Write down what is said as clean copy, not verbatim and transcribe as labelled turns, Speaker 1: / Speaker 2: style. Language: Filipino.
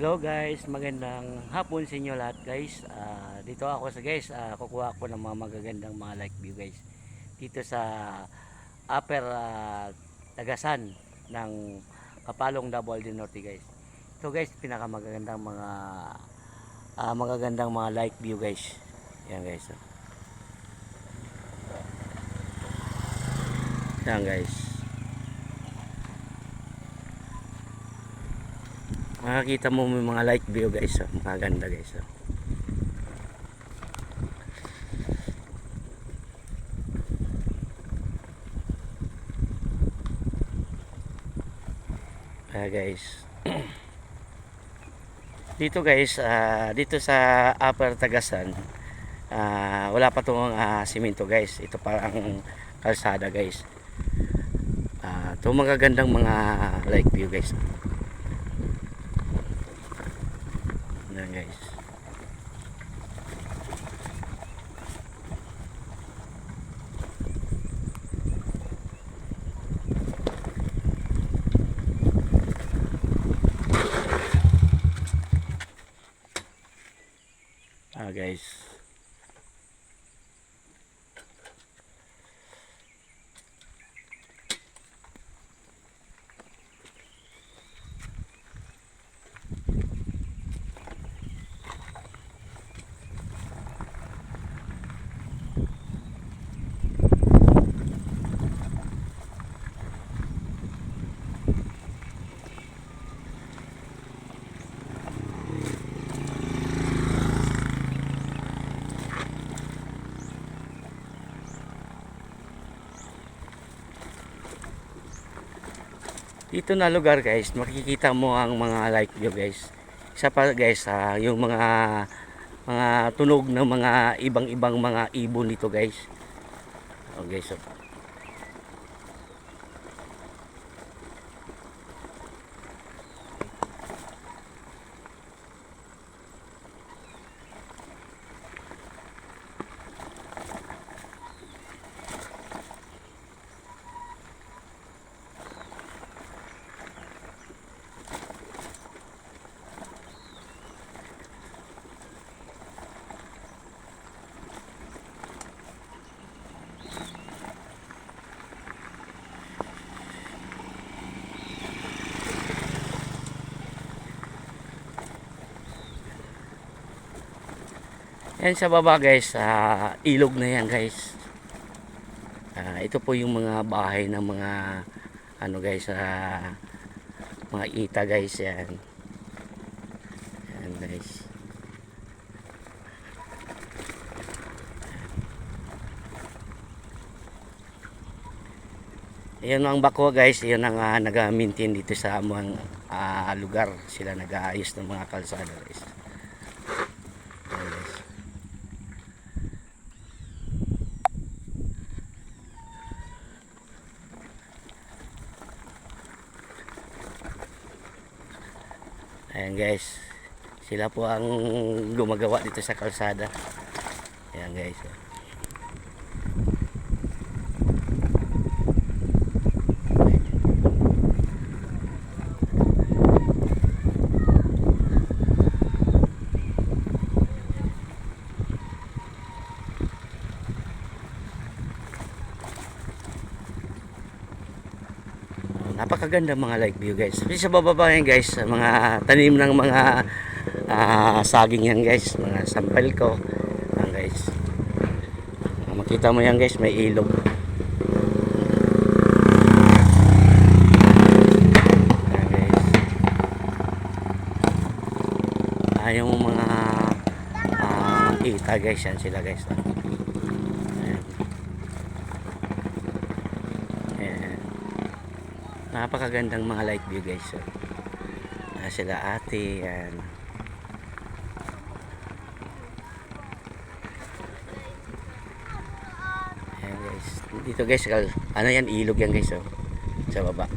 Speaker 1: Hello guys, magandang hapon sa inyo lahat guys. Dito ako sa guys, kukuha ako ng mga magagandang mga like view guys. Dito sa upper Tagasan ng Kapalong Davao del Norte guys. Ito guys, magagandang mga like view guys. Yan guys. Yan guys. Makakita mo may mga like view guys, maganda guys. Guys. Dito guys, dito sa Upper Tagasan, wala pa tong simento guys. Ito pa ang kalsada guys. Ito magagandang mga like view guys. Yan guys. Guys. Dito na lugar guys, makikita mo ang mga like view guys. Isa pa guys, yung mga tunog ng mga ibang mga ibon dito guys. Okay, so yan sa baba guys, ilog na yan guys. Ito po yung mga bahay ng mga ano guys, mga ita guys yan. Yan guys. Yan ang bako guys, yan ang nag-maintain dito sa among lugar. Sila nag-aayos ng mga kalsada guys. Ayan guys, sila po ang gumagawa dito sa kalsada. Ayan guys. Napakaganda mga like view guys. Sa bababa yan guys, mga tanim ng mga saging yan guys, mga sampal ko. Yan guys. Makita mo yan guys, may ilog. Yan guys. Yung mga ita guys, yan sila guys. Napakagandang mga light view guys. Sila ate yan. Ayan guys. Dito guys, ano yan, ilog yan guys, sa baba.